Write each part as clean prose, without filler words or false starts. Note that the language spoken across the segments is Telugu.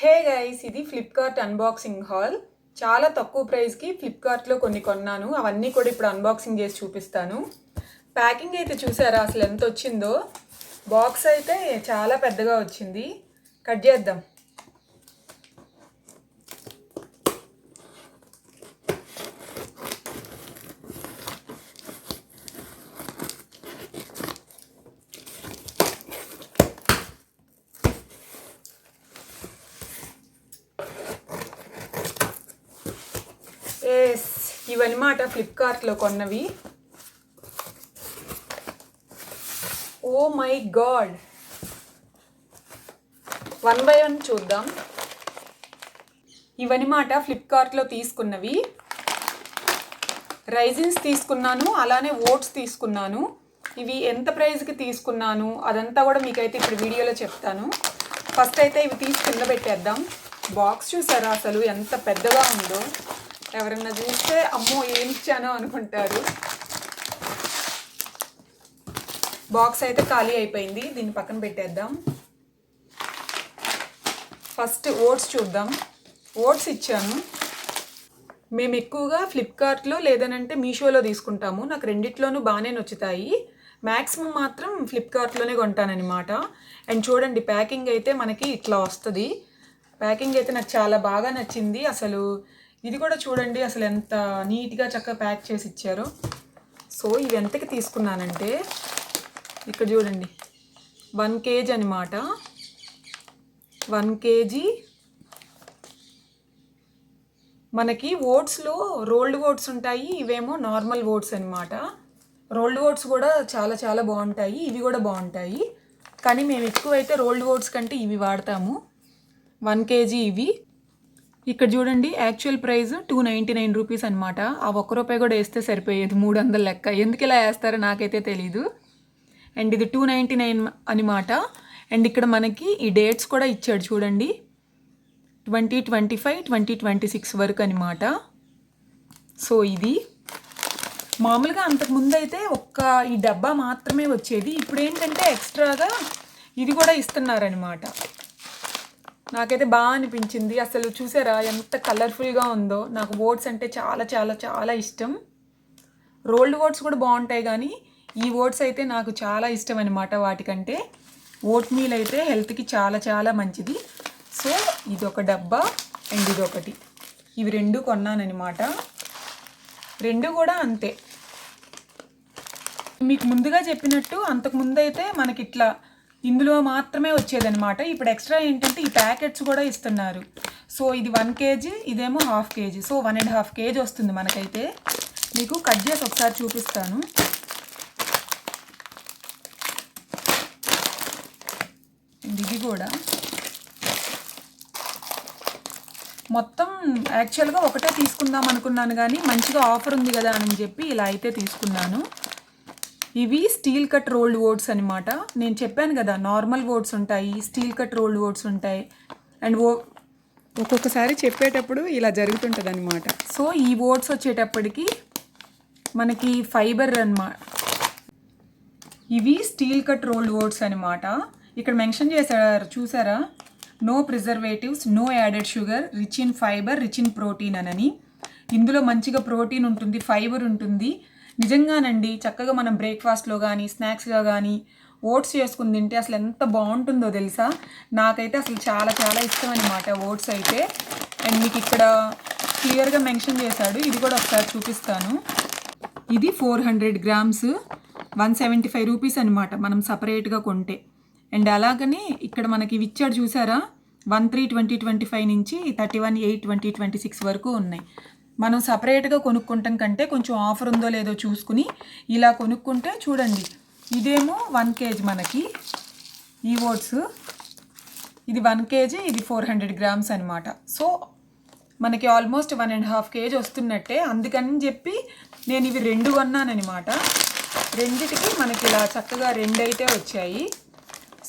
హే గైస్, ఇది ఫ్లిప్కార్ట్ అన్బాక్సింగ్ హాల్. చాలా తక్కువ ప్రైస్కి ఫ్లిప్కార్ట్లో కొన్ని కొన్నాను. అవన్నీ కూడా ఇప్పుడు అన్బాక్సింగ్ చేసి చూపిస్తాను. ప్యాకింగ్ అయితే చూసారా అసలు ఎంత వచ్చిందో. బాక్స్ అయితే చాలా పెద్దగా వచ్చింది. కట్ చేద్దాం. ఇవన్నమాట ఫ్లిప్కార్ట్లో కొన్నవి. Oh my god, one by one చూద్దాం. ఇవన్నమాట ఫ్లిప్కార్ట్లో తీసుకున్నవి. రైజిన్స్ తీసుకున్నాను, అలానే ఓట్స్ తీసుకున్నాను. ఇవి ఎంత ప్రైస్కి తీసుకున్నాను అదంతా కూడా మీకైతే ఇప్పుడు వీడియోలో చెప్తాను. ఫస్ట్ అయితే ఇవి తీసి కింద పెట్టేద్దాం. బాక్స్ చూసారా అసలు ఎంత పెద్దగా ఉందో. ఎవరన్నా చూస్తే అమ్మో ఏం ఇచ్చానో అనుకుంటారు. బాక్స్ అయితే ఖాళీ అయిపోయింది. దీన్ని పక్కన పెట్టేద్దాం. ఫస్ట్ ఓట్స్ చూద్దాం. ఓట్స్ ఇచ్చాను. మేము ఎక్కువగా ఫ్లిప్కార్ట్లో లేదనంటే మీషోలో తీసుకుంటాము. నాకు రెండిట్లోనూ బాగానే నచ్చుతాయి. మ్యాక్సిమం మాత్రం ఫ్లిప్కార్ట్లోనే కొంటానన్నమాట. అండ్ చూడండి, ప్యాకింగ్ అయితే మనకి ఇట్లా వస్తుంది. ప్యాకింగ్ అయితే నాకు చాలా బాగా నచ్చింది. అసలు ఇది కూడా చూడండి అసలు ఎంత నీట్గా చక్కగా ప్యాక్ చేసి ఇచ్చారో. సో ఇవి ఎంతకి తీసుకున్నానంటే ఇక్కడ చూడండి, 1 kg అనమాట. 1 kg మనకి ఓట్స్లో రోల్డ్ ఓట్స్ ఉంటాయి, ఇవేమో నార్మల్ ఓట్స్ అనమాట. రోల్డ్ ఓట్స్ కూడా చాలా చాలా బాగుంటాయి, ఇవి కూడా బాగుంటాయి. కానీ మేము ఎక్కువైతే రోల్డ్ ఓట్స్ కంటే ఇవి వాడతాము. 1 kg ఇవి. ఇక్కడ చూడండి, యాక్చువల్ ప్రైస్ 299 రూపీస్ అనమాట. ఆ ₹1 కూడా వేస్తే సరిపోయేది, 300 లెక్క. ఎందుకు ఇలా వేస్తారో నాకైతే తెలీదు. అండ్ ఇది 299 అనమాట. అండ్ ఇక్కడ మనకి ఈ డేట్స్ కూడా ఇచ్చాడు చూడండి, 2025 2026 వరకు అనమాట. సో ఇది మామూలుగా అంతకుముందు అయితే ఈ డబ్బా మాత్రమే వచ్చేది. ఇప్పుడు ఏంటంటే ఎక్స్ట్రాగా ఇది కూడా ఇస్తున్నారనమాట. నాకైతే బాగా అనిపించింది. అసలు చూసారా ఎంత కలర్ఫుల్గా ఉందో. నాకు ఓట్స్ అంటే చాలా చాలా చాలా ఇష్టం. రోల్డ్ ఓట్స్ కూడా బాగుంటాయి, కానీ ఈ ఓట్స్ అయితే నాకు చాలా ఇష్టం అనమాట వాటికంటే. ఓట్ మీల్ అయితే హెల్త్కి చాలా చాలా మంచిది. సో ఇది ఒక డబ్బా అండ్ ఇది ఒకటి, ఇవి 2 కొన్నానమాట. 2 కూడా అంతే. మీకు ముందుగా చెప్పినట్టు అంతకుముందు అయితే మనకి ఇట్లా ఇందులో మాత్రమే వచ్చేదనమాట. ఇప్పుడు ఎక్స్ట్రా ఏంటంటే ఈ ప్యాకెట్స్ కూడా ఇస్తున్నారు. సో ఇది 1 kg, ఇదేమో 1/2 kg. సో 1.5 kg వస్తుంది మనకైతే. మీకు కట్ చేసి ఒకసారి చూపిస్తాను. ఇది కూడా మొత్తం యాక్చువల్గా ఒకటే తీసుకుందాం అనుకున్నాను, కానీ మంచిగా ఆఫర్ ఉంది కదా అని చెప్పి ఇలా అయితే తీసుకున్నాను. ఇవి స్టీల్ కట్ రోల్డ్ ఓట్స్ అనమాట. నేను చెప్పాను కదా, నార్మల్ ఓట్స్ ఉంటాయి, స్టీల్ కట్ రోల్డ్ ఓట్స్ ఉంటాయి. అండ్ ఒక్కొక్కసారి చెప్పేటప్పుడు ఇలా జరుగుతుంటుంది అనమాట. సో ఈ ఓట్స్ వచ్చేటప్పటికి మనకి ఫైబర్ అనమాట. ఇవి స్టీల్ కట్ రోల్డ్ ఓట్స్ అనమాట. ఇక్కడ మెన్షన్ చేశారు చూసారా, no preservatives, no added sugar, rich in fibre, rich in protein అని. ఇందులో మంచిగా ప్రోటీన్ ఉంటుంది, ఫైబర్ ఉంటుంది. నిజంగానండి, చక్కగా మనం బ్రేక్ఫాస్ట్లో కానీ స్నాక్స్గా కానీ ఓట్స్ చేసుకుని తింటే అసలు ఎంత బాగుంటుందో తెలుసా. నాకైతే అసలు చాలా చాలా ఇష్టం అనమాట ఓట్స్ అయితే. అండ్ మీకు ఇక్కడ క్లియర్గా మెన్షన్ చేశాడు, ఇది కూడా ఒకసారి చూపిస్తాను. ఇది 400 grams, 175 రూపీస్ అనమాట మనం సపరేట్గా కొంటే. అండ్ అలాగనే ఇక్కడ మనకి ఇవి ఇచ్చాడు చూసారా, 1/3/2025 నుంచి 31/8/2026 వరకు ఉన్నాయి. మనం సపరేట్గా కొనుక్కుంటాం కంటే కొంచెం ఆఫర్ ఉందో లేదో చూసుకుని ఇలా కొనుక్కుంటే చూడండి, ఇదేమో 1 kg మనకి ఈ ఓట్స్. ఇది 1 kg, ఇది 400 grams అనమాట. సో మనకి ఆల్మోస్ట్ 1.5 kg వస్తున్నట్టే. అందుకని చెప్పి నేను ఇవి 2 కొన్నానమాట. రెండిటికి మనకి ఇలా చక్కగా 2 అయితే వచ్చాయి.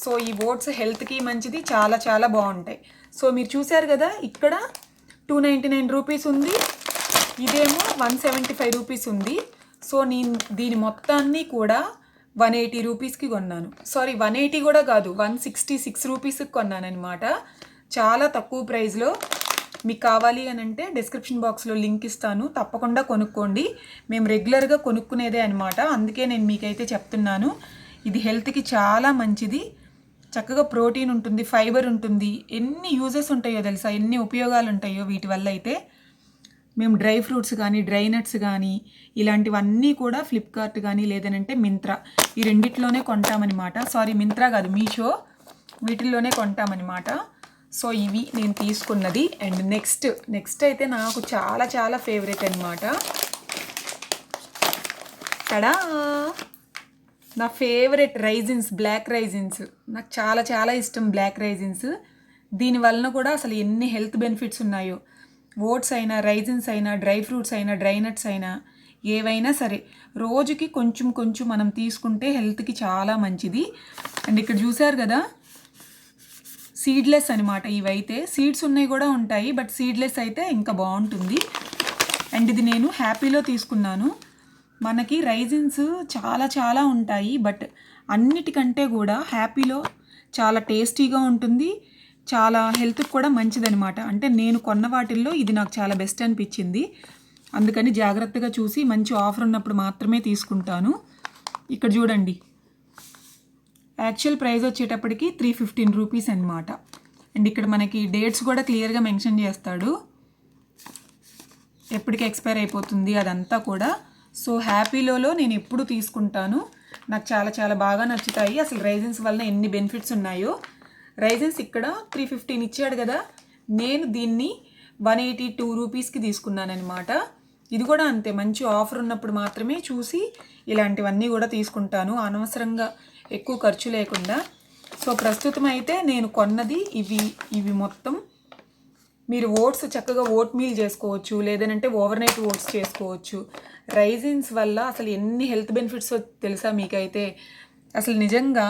సో ఈ ఓట్స్ హెల్త్కి మంచిది, చాలా చాలా బాగుంటాయి. సో మీరు చూసారు కదా, ఇక్కడ 299 రూపీస్ ఉంది, ఇదేమో 175 రూపీస్ ఉంది. సో నేను దీని మొత్తాన్ని కూడా 180 రూపీస్కి కొన్నాను. సారీ, 180 కూడా కాదు, 166 రూపీస్కి కొన్నాను అనమాట. చాలా తక్కువ ప్రైస్లో. మీకు కావాలి అని అంటే డిస్క్రిప్షన్ బాక్స్లో లింక్ ఇస్తాను, తప్పకుండా కొనుక్కోండి. మేము రెగ్యులర్గా కొనుక్కునేదే అనమాట, అందుకే నేను మీకైతే చెప్తున్నాను. ఇది హెల్త్కి చాలా మంచిది, చక్కగా ప్రోటీన్ ఉంటుంది, ఫైబర్ ఉంటుంది, ఎన్ని యూజెస్ ఉంటాయో తెలుసా, ఎన్ని ఉపయోగాలు ఉంటాయో వీటి వల్ల. అయితే మేము డ్రై ఫ్రూట్స్ కానీ డ్రై నట్స్ కానీ ఇలాంటివన్నీ కూడా ఫ్లిప్కార్ట్ కానీ లేదనంటే మింత్రా, ఈ రెండిట్లోనే కొంటామన్నమాట. సారీ, మింత్రా కాదు, మీషో, వీటిల్లోనే కొంటామన్నమాట. సో ఇవి నేను తీసుకున్నది. అండ్ నెక్స్ట్ అయితే నాకు చాలా చాలా ఫేవరెట్ అనమాట. ఇక్కడ నా ఫేవరెట్ రైజిన్స్, బ్లాక్ రైజిన్స్. నాకు చాలా చాలా ఇష్టం బ్లాక్ రైజిన్స్. దీనివలన కూడా అసలు ఎన్ని హెల్త్ బెనిఫిట్స్ ఉన్నాయో. ఓట్స్ అయినా, రైజిన్స్ అయినా, డ్రై ఫ్రూట్స్ అయినా, డ్రై నట్స్ అయినా, ఏవైనా సరే రోజుకి కొంచెం కొంచెం మనం తీసుకుంటే హెల్త్కి చాలా మంచిది. అండ్ ఇక్కడ చూసారు కదా, సీడ్లెస్ అనమాట. ఇవైతే సీడ్స్ ఉన్నాయి కూడా ఉంటాయి, బట్ సీడ్లెస్ అయితే ఇంకా బాగుంటుంది. అండ్ ఇది నేను హ్యాపీలో తీసుకున్నాను. మనకి రైజిన్స్ చాలా చాలా ఉంటాయి, బట్ అన్నిటికంటే కూడా హ్యాపీలో చాలా టేస్టీగా ఉంటుంది, చాలా హెల్త్కి కూడా మంచిదనమాట. అంటే నేను కొన్న వాటిల్లో ఇది నాకు చాలా బెస్ట్ అనిపించింది, అందుకని జాగ్రత్తగా చూసి మంచి ఆఫర్ ఉన్నప్పుడు మాత్రమే తీసుకుంటాను. ఇక్కడ చూడండి, యాక్చువల్ ప్రైస్ వచ్చేటప్పటికి 315 రూపీస్ అనమాట. అండ్ ఇక్కడ మనకి డేట్స్ కూడా క్లియర్గా మెన్షన్ చేస్తాడు, ఎప్పటికి ఎక్స్పైర్ అయిపోతుంది అదంతా కూడా. సో హ్యాపీలో నేను ఎప్పుడు తీసుకుంటాను, నాకు చాలా చాలా బాగా నచ్చుతాయి. అసలు రైజిన్స్ వల్ల ఎన్ని బెనిఫిట్స్ ఉన్నాయో. రైజిన్స్ ఇక్కడ 315 ఇచ్చాడు కదా, నేను దీన్ని 182 రూపీస్కి తీసుకున్నానమాట. ఇది కూడా అంతే, మంచి ఆఫర్ ఉన్నప్పుడు మాత్రమే చూసి ఇలాంటివన్నీ కూడా తీసుకుంటాను, అనవసరంగా ఎక్కువ ఖర్చు లేకుండా. సో ప్రస్తుతం అయితే నేను కొన్నది ఇవి మొత్తం. మీరు ఓట్స్ చక్కగా ఓట్ మీల్ చేసుకోవచ్చు, లేదనంటే ఓవర్నైట్ ఓట్స్ చేసుకోవచ్చు. రైజిన్స్ వల్ల అసలు ఎన్ని హెల్త్ బెనిఫిట్స్ తెలుసా మీకైతే. అసలు నిజంగా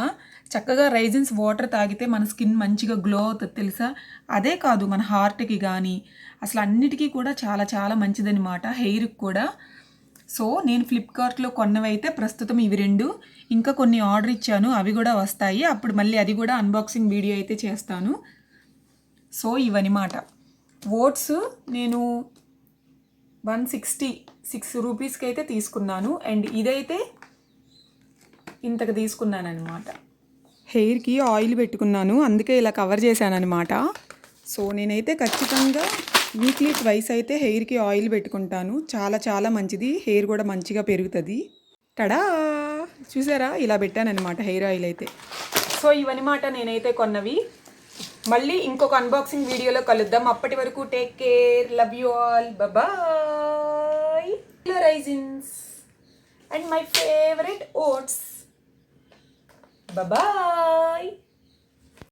చక్కగా రైజిన్స్ వాటర్ తాగితే మన స్కిన్ మంచిగా గ్లో అవుతుంది తెలుసా. అదే కాదు, మన హార్ట్కి కానీ అసలు అన్నిటికీ కూడా చాలా చాలా మంచిదన్నమాట, హెయిర్కి కూడా. సో నేను ఫ్లిప్కార్ట్లో కొన్నవైతే ప్రస్తుతం ఇవి 2, ఇంకా కొన్ని ఆర్డర్ ఇచ్చాను, అవి కూడా వస్తాయి. అప్పుడు మళ్ళీ అది కూడా అన్బాక్సింగ్ వీడియో అయితే చేస్తాను. సో ఇవన్నమాట. ఓట్స్ నేను 166 రూపీస్కి అయితే తీసుకున్నాను. అండ్ ఇదైతే ఇంతకు తీసుకున్నాను అనమాట. హెయిర్కి ఆయిల్ పెట్టుకున్నాను, అందుకే ఇలా కవర్ చేశాను అనమాట. సో నేనైతే ఖచ్చితంగా వీక్లీ ట్వైస్ అయితే హెయిర్కి ఆయిల్ పెట్టుకుంటాను, చాలా చాలా మంచిది, హెయిర్ కూడా మంచిగా పెరుగుతుంది. టడా, చూసారా, ఇలా పెట్టానమాట హెయిర్ ఆయిల్ అయితే. సో ఇవన్నమాట నేనైతే కొన్నవి. మళ్ళీ ఇంకొక అన్బాక్సింగ్ వీడియోలో కలుద్దాం. అప్పటి వరకు take care, love you all, bye. Raisins and my favourite oats. Bye-bye.